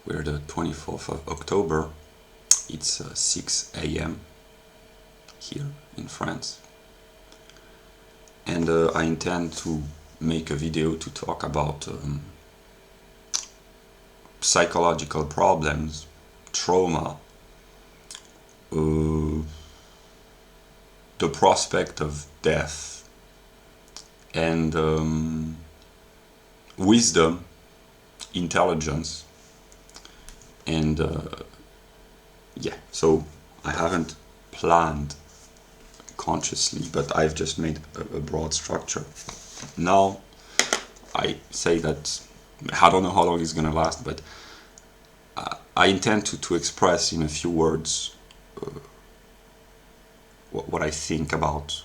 We're the 24th of October. It's 6 a.m. here in France. And I intend to make a video to talk about psychological problems, trauma, the prospect of death, and wisdom, intelligence, and so I haven't planned consciously, but I've just made a broad structure. Now I say that I don't know how long it's gonna last, but I intend to express in a few words what I think about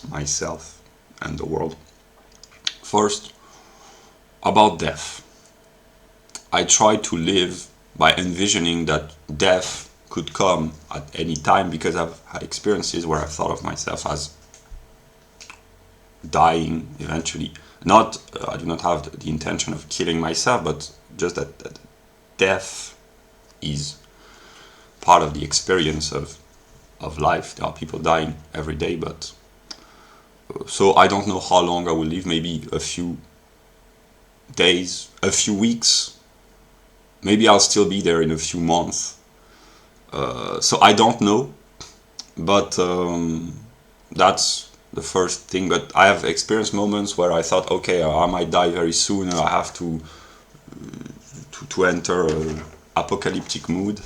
myself and the world. First, about death. I try to live by envisioning that death could come at any time, because I've had experiences where I've thought of myself as dying eventually. I do not have the intention of killing myself, but just that death is part of the experience of life. There are people dying every day, but so I don't know how long I will live, maybe a few days, a few weeks, maybe I'll still be there in a few months. So I don't know, but that's the first thing. But I have experienced moments where I thought, okay, I might die very soon, I have to enter an apocalyptic mood.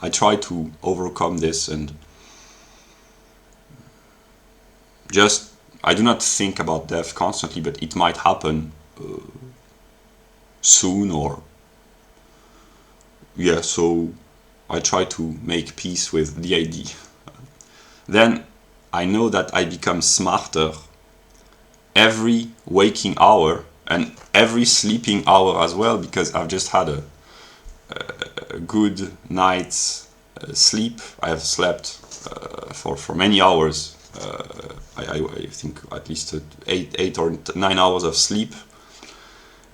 I try to overcome this, and I do not think about death constantly, but it might happen soon, so I try to make peace with the idea. Then I know that I become smarter every waking hour and every sleeping hour as well, because I've just had a good night's sleep. I have slept for many hours. I think at least 8 or 9 hours of sleep.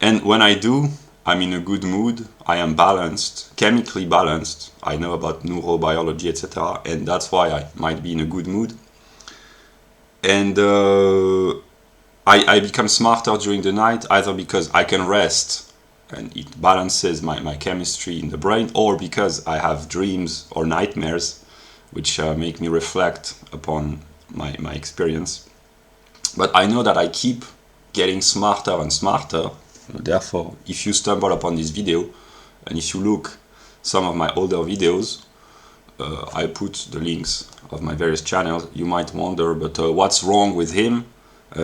And when I do, I'm in a good mood, I am balanced, chemically balanced. I know about neurobiology, etc. And that's why I might be in a good mood. And I become smarter during the night, either because I can rest and it balances my chemistry in the brain, or because I have dreams or nightmares which make me reflect upon my experience. But I know that I keep getting smarter and smarter. Therefore, if you stumble upon this video, and if you look some of my older videos, I put the links of my various channels. You might wonder, but what's wrong with him?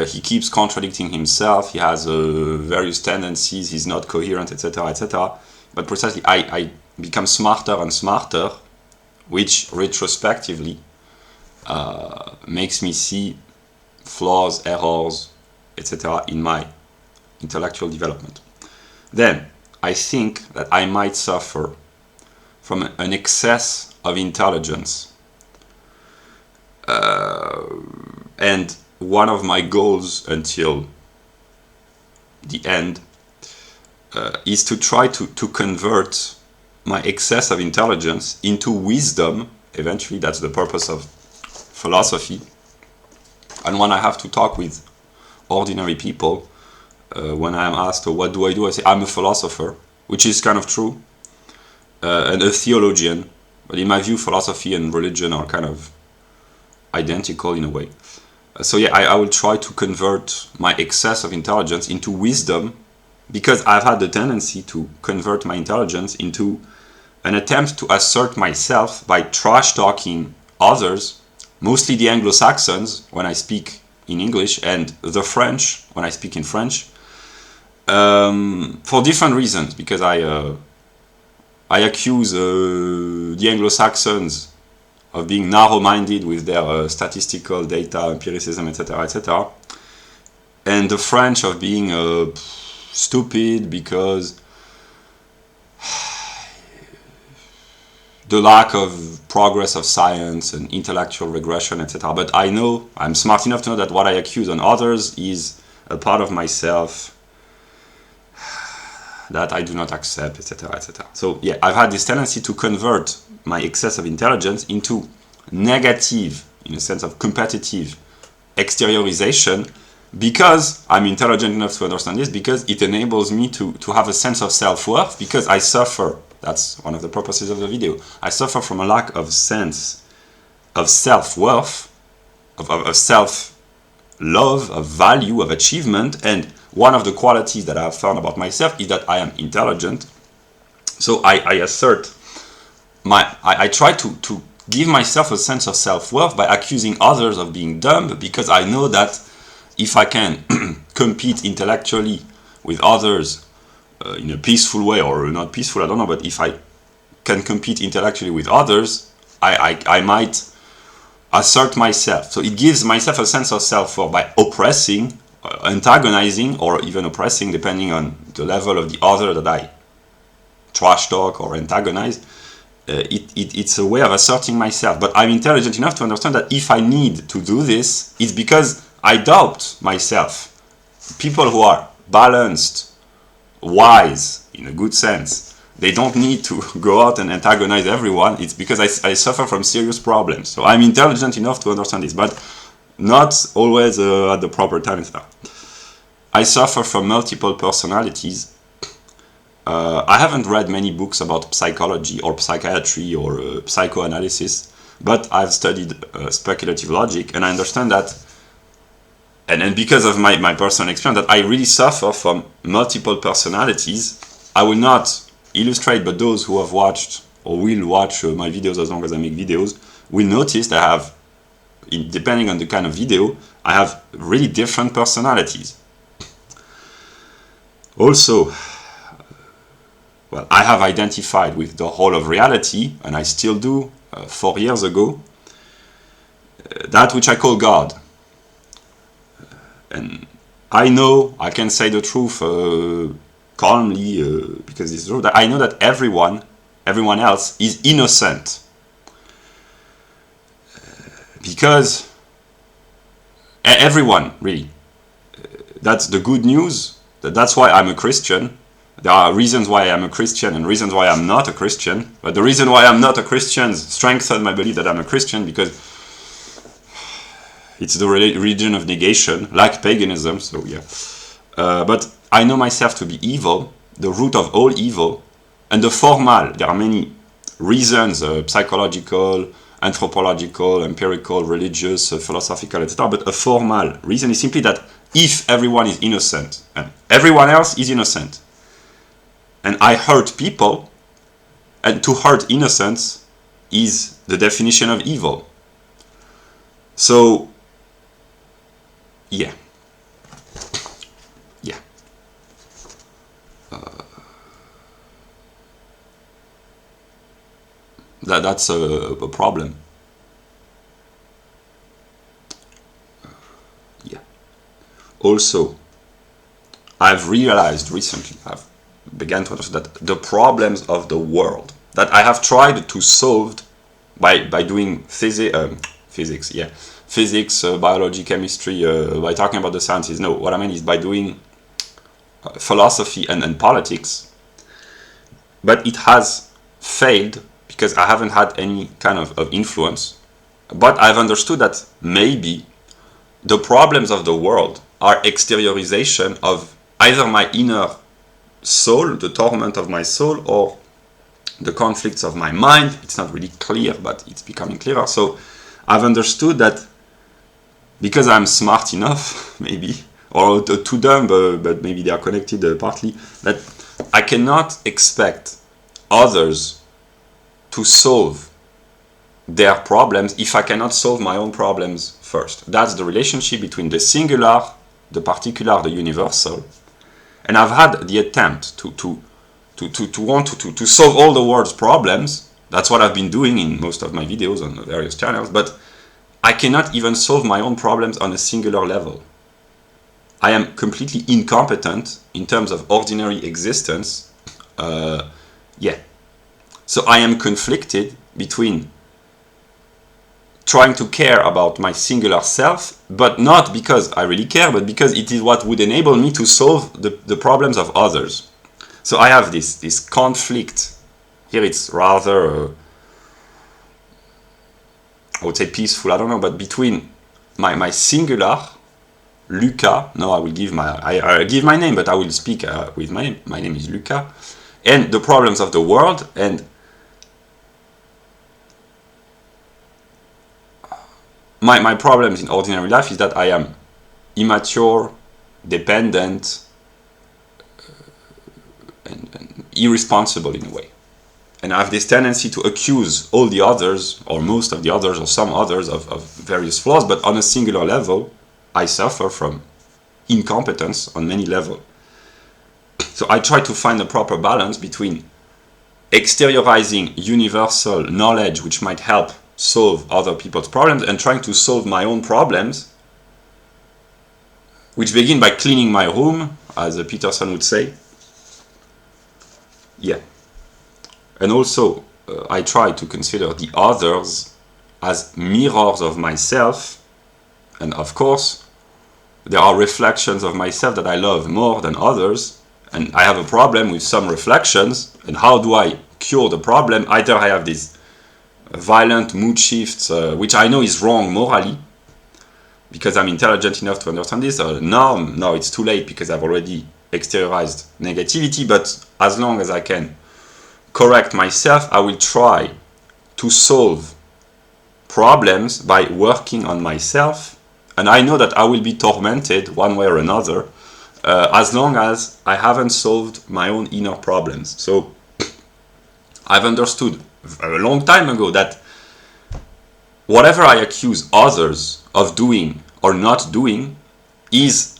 He keeps contradicting himself, he has various tendencies, he's not coherent, etc., etc. But precisely, I become smarter and smarter, which retrospectively makes me see flaws, errors, etc. in my intellectual development. Then I think that I might suffer from an excess of intelligence, and one of my goals until the end is to try to convert my excess of intelligence into wisdom. Eventually, that's the purpose of philosophy. And when I have to talk with ordinary people, when I am asked, what do? I say, I'm a philosopher, which is kind of true, and a theologian. But in my view, philosophy and religion are kind of identical in a way. So I will try to convert my excess of intelligence into wisdom, because I've had the tendency to convert my intelligence into an attempt to assert myself by trash talking others, mostly the Anglo-Saxons when I speak in English, and the French when I speak in French, for different reasons. Because I accuse the Anglo-Saxons of being narrow-minded with their statistical data, empiricism, etc., etc., and the French of being stupid because the lack of progress of science and intellectual regression, etc. But I know, I'm smart enough to know that what I accuse on others is a part of myself that I do not accept, etc., etc. So yeah, I've had this tendency to convert my excess of intelligence into negative, in a sense of competitive exteriorization, because I'm intelligent enough to understand this, because it enables me to have a sense of self-worth, because I suffer, that's one of the purposes of the video, I suffer from a lack of sense of self-worth, of self-love, of value, of achievement, and one of the qualities that I have found about myself is that I am intelligent. So I assert I try to give myself a sense of self-worth by accusing others of being dumb, because I know that if I can compete intellectually with others in a peaceful way, or not peaceful, I don't know, but if I can compete intellectually with others, I might assert myself. So it gives myself a sense of self-worth by oppressing, antagonizing, or even oppressing, depending on the level of the other that I trash talk or antagonize. It's a way of asserting myself. But I'm intelligent enough to understand that if I need to do this, it's because I doubt myself. People who are balanced, wise, in a good sense, they don't need to go out and antagonize everyone. It's because I suffer from serious problems. So I'm intelligent enough to understand this, but not always at the proper time and stuff. I suffer from multiple personalities. I haven't read many books about psychology or psychiatry or psychoanalysis, but I've studied speculative logic, and I understand that, and because of my personal experience, that I really suffer from multiple personalities. I will not illustrate, but those who have watched or will watch my videos, as long as I make videos, will notice that I have, depending on the kind of video, I have really different personalities. Also, well, I have identified with the whole of reality, and I still do, 4 years ago, that which I call God. And I know I can say the truth calmly, because it's true, that I know that everyone else is innocent. Because everyone, really. That's the good news. That's why I'm a Christian. There are reasons why I'm a Christian and reasons why I'm not a Christian. But the reason why I'm not a Christian strengthens my belief that I'm a Christian, because it's the religion of negation, like paganism, so yeah. But I know myself to be evil, the root of all evil, and the formal, there are many reasons, psychological, anthropological, empirical, religious, philosophical, etc. But a formal reason is simply that if everyone is innocent, and everyone else is innocent, and I hurt people, and to hurt innocence is the definition of evil. So, yeah. That's a problem. Yeah. Also, I've realized recently, I've began to understand that the problems of the world that I have tried to solve by doing physics, biology, chemistry, by talking about the sciences. No, what I mean is by doing philosophy and politics. But it has failed because I haven't had any kind of influence. But I've understood that maybe the problems of the world are exteriorization of either my inner soul, the torment of my soul, or the conflicts of my mind. It's not really clear, but it's becoming clearer. So I've understood that because I'm smart enough, maybe, or too dumb, but maybe they are connected partly, that I cannot expect others to solve their problems if I cannot solve my own problems first. That's the relationship between the singular, the particular, the universal. And I've had the attempt to want to solve all the world's problems. That's what I've been doing in most of my videos on the various channels, but I cannot even solve my own problems on a singular level. I am completely incompetent in terms of ordinary existence. So I am conflicted between trying to care about my singular self, but not because I really care, but because it is what would enable me to solve the problems of others. So I have this conflict. Here it's rather, I would say peaceful, I don't know, but between my singular, Luca, no, I will give I give my name, but I will speak with my name. My name is Luca, and the problems of the world. And my problems in ordinary life is that I am immature, dependent, and irresponsible in a way. And I have this tendency to accuse all the others, or most of the others, or some others of various flaws, but on a singular level, I suffer from incompetence on many levels. So I try to find a proper balance between exteriorizing universal knowledge which might help solve other people's problems and trying to solve my own problems, which begin by cleaning my room, as Peterson would say. Yeah. And also, I try to consider the others as mirrors of myself, and of course, there are reflections of myself that I love more than others, and I have a problem with some reflections, and how do I cure the problem? Either I have these violent mood shifts, which I know is wrong morally, because I'm intelligent enough to understand this, or no, it's too late because I've already exteriorized negativity, but as long as I can correct myself, I will try to solve problems by working on myself. And I know that I will be tormented one way or another as long as I haven't solved my own inner problems. So I've understood a long time ago that whatever I accuse others of doing or not doing is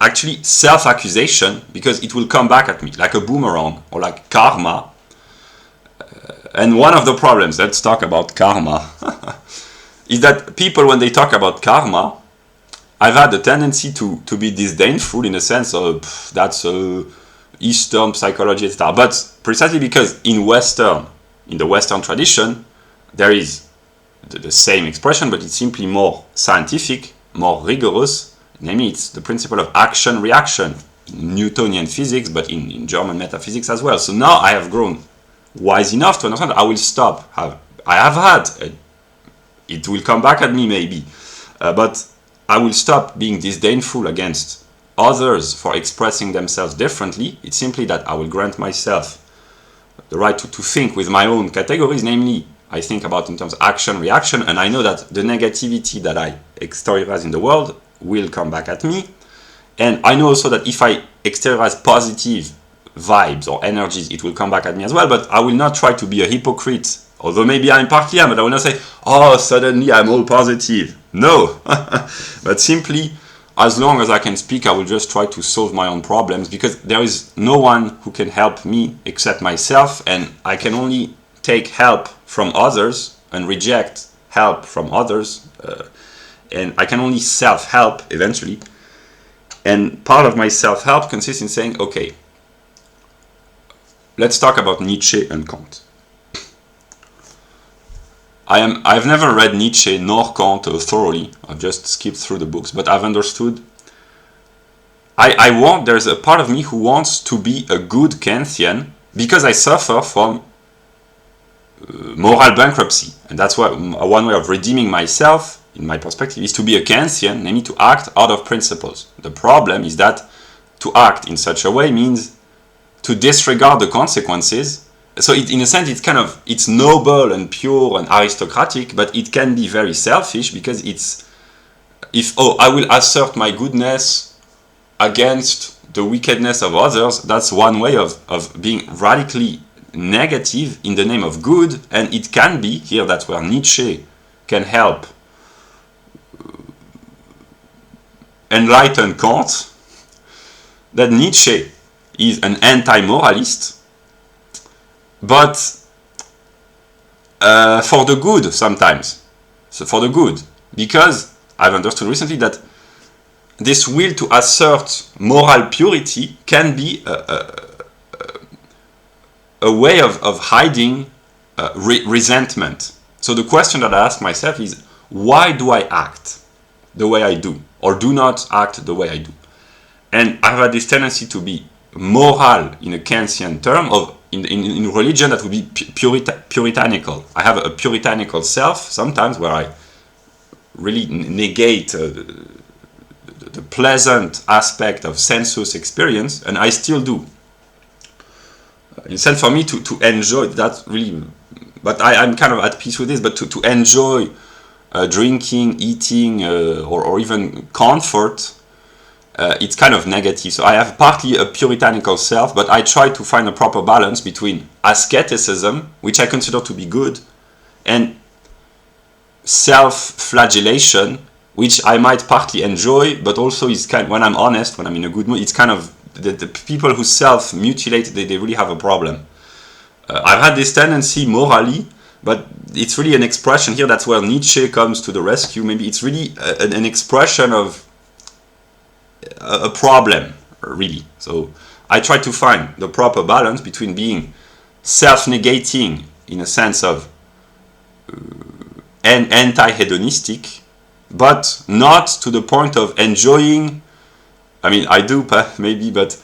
actually self-accusation, because it will come back at me like a boomerang or like karma. And one of the problems, let's talk about karma, is that people, when they talk about karma, I've had a tendency to be disdainful in a sense of that's Eastern psychology, etc. But precisely because in the Western tradition, there is the same expression, but it's simply more scientific, more rigorous. Namely, it's the principle of action-reaction in Newtonian physics, but in German metaphysics as well. So now I have grown wise enough to understand that I will stop. I have had, it will come back at me maybe, but I will stop being disdainful against others for expressing themselves differently. It's simply that I will grant myself the right to think with my own categories, namely, I think about in terms of action-reaction, and I know that the negativity that I exteriorize in the world will come back at me. And I know also that if I exteriorize positive vibes or energies, it will come back at me as well. But I will not try to be a hypocrite, although maybe I partly am, but I will not say, oh, suddenly I'm all positive. No, but simply, as long as I can speak, I will just try to solve my own problems, because there is no one who can help me except myself, and I can only take help from others and reject help from others, and I can only self-help eventually. And part of my self-help consists in saying, okay, let's talk about Nietzsche and Kant. I've never read Nietzsche nor Kant thoroughly. I've just skipped through the books, but I've understood. There's a part of me who wants to be a good Kantian, because I suffer from moral bankruptcy. And that's why one way of redeeming myself, in my perspective, is to be a Kantian, namely to act out of principles. The problem is that to act in such a way means to disregard the consequences. So in a sense, it's noble and pure and aristocratic, but it can be very selfish, because I will assert my goodness against the wickedness of others. That's one way of being radically negative in the name of good. And it can be, here that's where Nietzsche can help enlighten Kant, that Nietzsche is an anti-moralist, but for the good sometimes. So for the good, because I've understood recently that this will to assert moral purity can be a way of hiding resentment. So the question that I ask myself is, why do I act the way I do, or do not act the way I do? And I've had this tendency to be moral in a Kantian term, of in religion that would be puritanical. I have a puritanical self sometimes where I really negate the pleasant aspect of sensuous experience, and I still do. Instead, for me to enjoy that really, but I'm kind of at peace with this, but to enjoy drinking, eating, or even comfort, it's kind of negative. So I have partly a puritanical self, but I try to find a proper balance between asceticism, which I consider to be good, and self-flagellation, which I might partly enjoy, but also is kind of, when I'm honest, when I'm in a good mood, it's kind of the people who self-mutilate, they really have a problem. I've had this tendency morally, but it's really an expression here. That's where Nietzsche comes to the rescue. Maybe it's really an expression of a problem, really. So I try to find the proper balance between being self-negating in a sense of anti-hedonistic, but not to the point of enjoying. I mean, I do maybe, but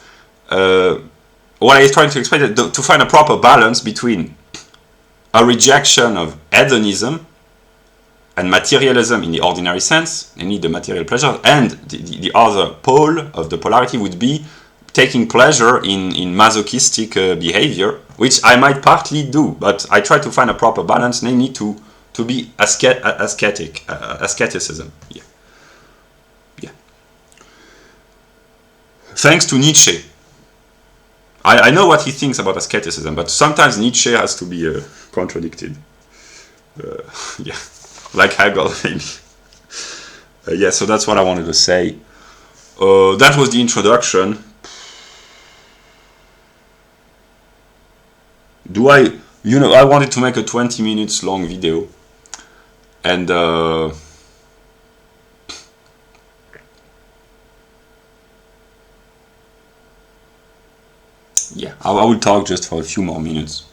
what I was trying to explain is to find a proper balance between a rejection of hedonism and materialism in the ordinary sense, namely the material pleasure, and the other pole of the polarity would be taking pleasure in masochistic behavior, which I might partly do, but I try to find a proper balance, namely to be asceticism. Yeah. Thanks to Nietzsche. I know what he thinks about asceticism, but sometimes Nietzsche has to be contradicted. Yeah, like Hegel, maybe. Yeah, so that's what I wanted to say. That was the introduction. I wanted to make a 20 minutes long video, and yeah, I will talk just for a few more minutes.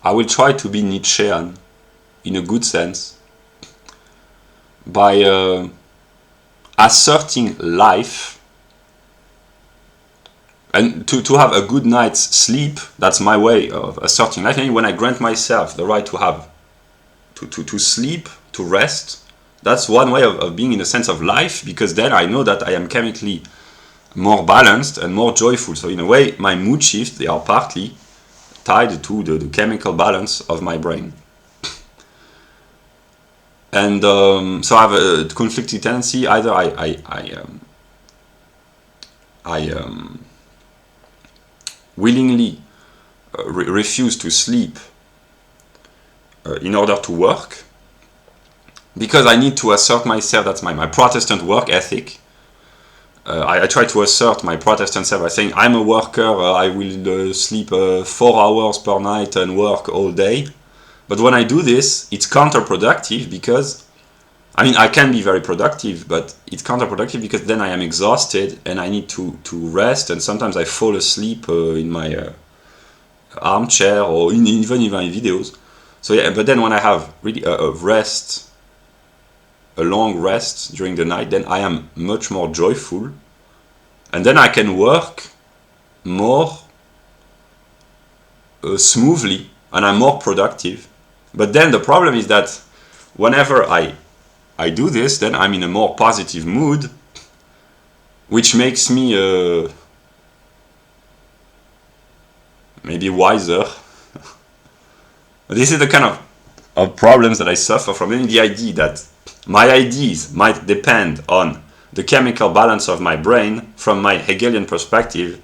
I will try to be Nietzschean in a good sense by asserting life, and to have a good night's sleep. That's my way of asserting life. And when I grant myself the right to have to sleep, to rest, that's one way of being in a sense of life, because then I know that I am chemically more balanced and more joyful. So in a way, my mood shifts, they are partly tied to the chemical balance of my brain. And so I have a conflicting tendency. Either I willingly refuse to sleep in order to work, because I need to assert myself. That's my Protestant work ethic. I try to assert my Protestant self by saying I'm a worker, I will sleep 4 hours per night and work all day. But when I do this, it's counterproductive, because I can be very productive, but it's counterproductive because then I am exhausted and I need to rest, and sometimes I fall asleep in my armchair or even in my videos. So yeah, but then when I have really a long rest during the night, then I am much more joyful, and then I can work more smoothly, and I'm more productive. But then the problem is that whenever I do this, then I'm in a more positive mood, which makes me maybe wiser. This is the kind of problems that I suffer from, the idea that my ideas might depend on the chemical balance of my brain from my Hegelian perspective.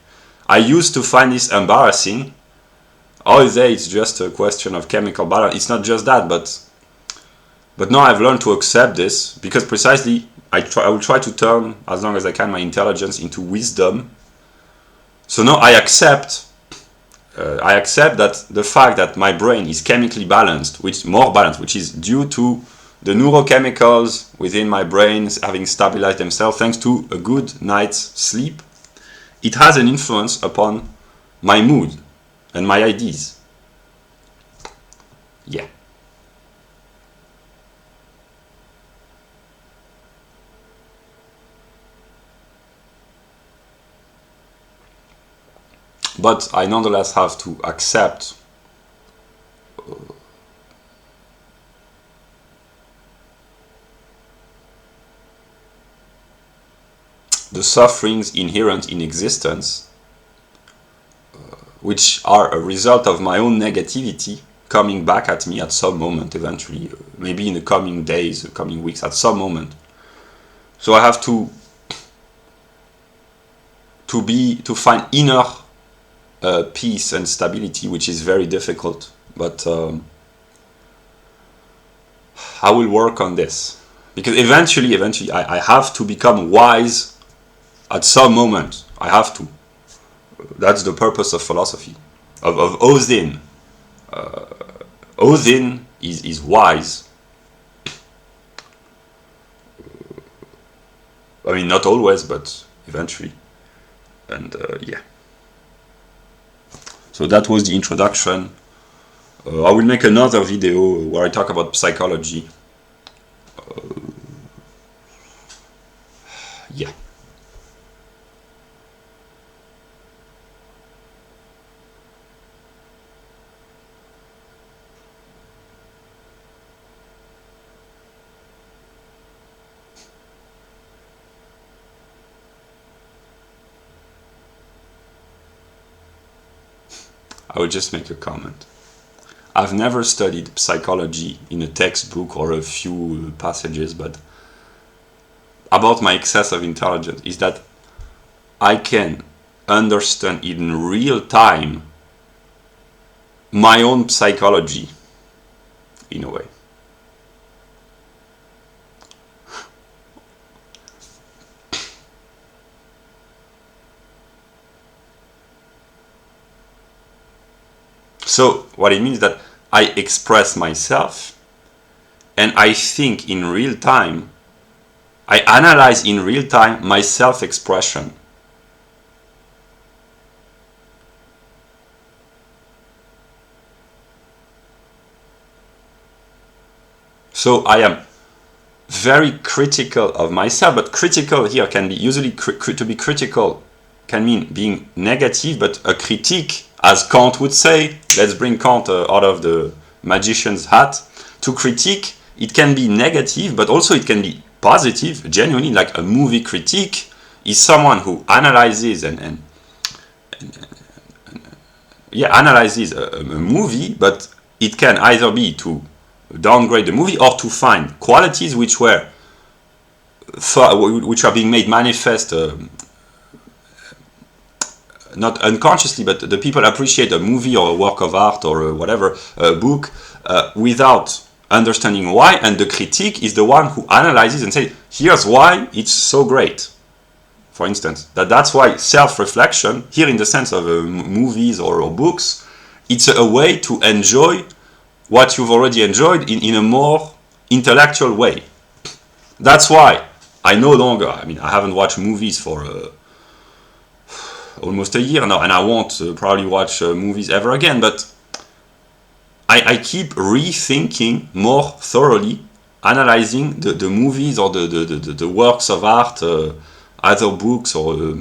I used to find this embarrassing. It's just a question of chemical balance. It's not just that, but now I've learned to accept this, because precisely I will try to turn, as long as I can, my intelligence into wisdom. So now I accept that the fact that my brain is chemically balanced, which is due to the neurochemicals within my brain having stabilized themselves thanks to a good night's sleep, it has an influence upon my mood and my ideas. Yeah. But I nonetheless have to accept the sufferings inherent in existence, which are a result of my own negativity coming back at me at some moment eventually, maybe in the coming days, the coming weeks, at some moment. So I have to find inner peace and stability, which is very difficult, but I will work on this, because eventually I have to become wise at some moment. I have to. That's the purpose of philosophy, of Ozin. Ozin is wise. I mean, not always, but eventually. And yeah. So that was the introduction. I will make another video where I talk about psychology. Yeah. I will just make a comment. I've never studied psychology in a textbook or a few passages, but about my excess of intelligence is that I can understand in real time my own psychology, in a way. So what it means is that I express myself and I think in real time, I analyze in real time my self-expression. So I am very critical of myself, but critical here can be usually to be critical can mean being negative, but a critique, as Kant would say, let's bring Kant out of the magician's hat. To critique, it can be negative, but also it can be positive, genuinely, like a movie critique is someone who analyzes analyzes a movie, but it can either be to downgrade the movie or to find qualities which are being made manifest not unconsciously, but the people appreciate a movie or a work of art or whatever, a book, without understanding why, and the critique is the one who analyzes and says, here's why it's so great. For instance, that's why self-reflection, here in the sense of movies or books, it's a way to enjoy what you've already enjoyed in a more intellectual way. That's why I no longer, I haven't watched movies for almost a year now, and I won't probably watch movies ever again, but I keep rethinking more thoroughly, analyzing the movies or the works of art, either books or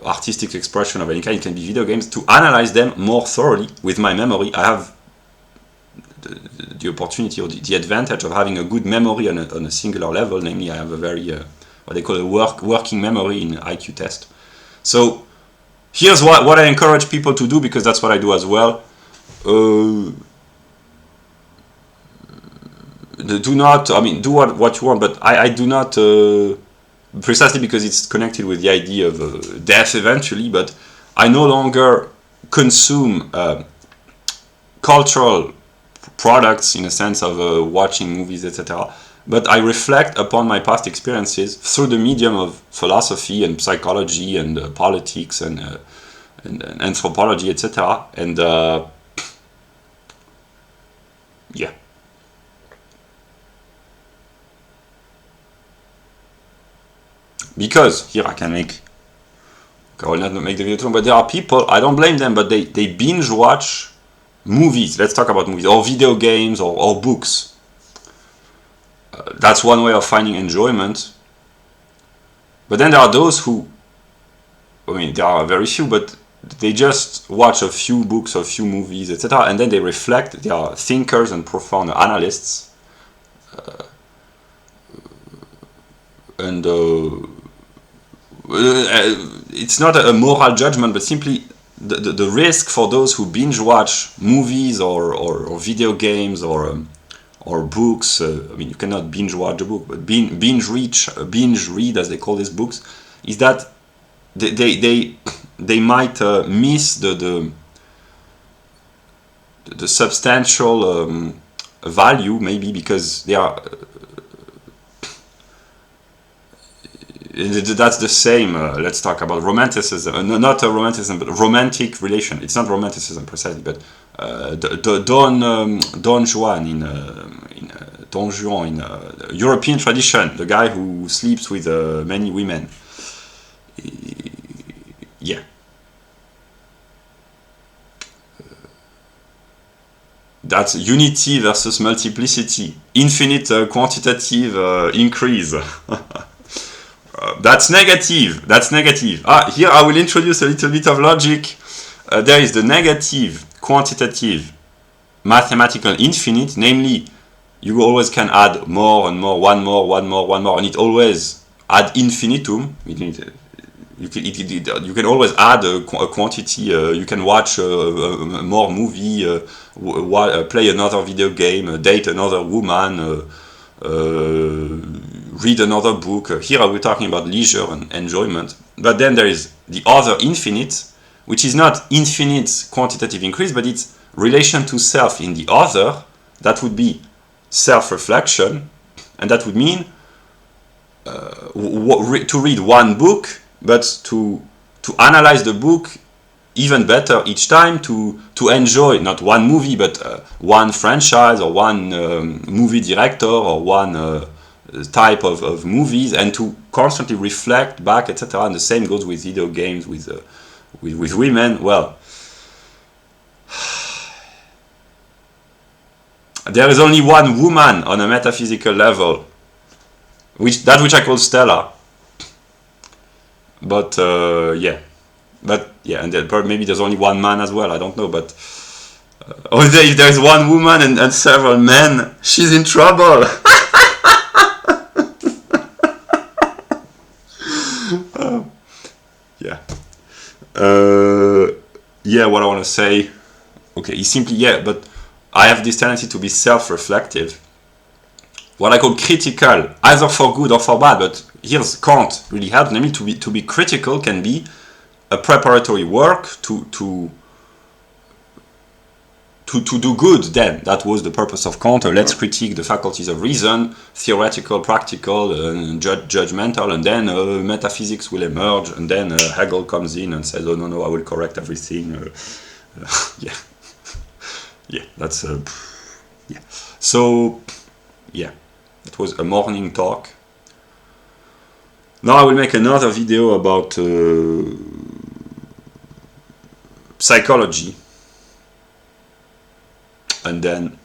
artistic expression of any kind, it can be video games, to analyze them more thoroughly with my memory. I have the opportunity or the advantage of having a good memory on a singular level, namely I have a very, what they call a working memory in IQ test. So here's what I encourage people to do, because that's what I do as well. Do not, do what you want, but I do not, precisely because it's connected with the idea of death eventually, but I no longer consume cultural products in a sense of watching movies, etc. But I reflect upon my past experiences through the medium of philosophy and psychology and politics and anthropology, etc. And yeah. because here I can make, I will not make the video too long, but there are people, I don't blame them, but they binge watch movies. Let's talk about movies, or video games, or books. That's one way of finding enjoyment. But then there are those who, I mean, there are very few, but they just watch a few books, a few movies, etc., and then they reflect. They are thinkers and profound analysts, and it's not a moral judgment, but simply the risk for those who binge watch movies or video games or books. I mean, you cannot binge watch a book, but binge read, as they call these books, is that they might miss the substantial value, maybe because they are. That's the same. Let's talk about romanticism. Not romanticism, but romantic relation. It's not romanticism precisely, but Don Juan in Don Juan in European tradition. The guy who sleeps with many women. Yeah. That's unity versus multiplicity. Infinite quantitative increase. That's negative. That's negative. Here I will introduce a little bit of logic. There is the negative quantitative mathematical infinite, namely, you always can add more and more, one more, and it always ad infinitum. You can always add a quantity. You can watch more movie, play another video game, date another woman, read another book. Here we're talking about leisure and enjoyment. But then there is the other infinite, which is not infinite quantitative increase, but it's relation to self in the other. That would be self-reflection, and that would mean to read one book, but to analyze the book even better each time, to enjoy not one movie, but one franchise or one movie director or one type of movies, and to constantly reflect back, etc. And the same goes with video games, with women. Well, there is only one woman on a metaphysical level, which I call Stella. But yeah, and maybe there's only one man as well. I don't know, but if there's one woman and several men, she's in trouble. Yeah. Yeah. What I want to say, okay, is simply but I have this tendency to be self-reflective. What I call critical, either for good or for bad, but here's Kant really helps. Namely, to be critical can be a preparatory work to do good. Then that was the purpose of Kant. Let's critique the faculties of reason, theoretical, practical, judgmental, and then metaphysics will emerge. And then Hegel comes in and says, "Oh no, I will correct everything." Yeah, yeah, that's yeah. So yeah. It was a morning talk. Now I will make another video about psychology, and then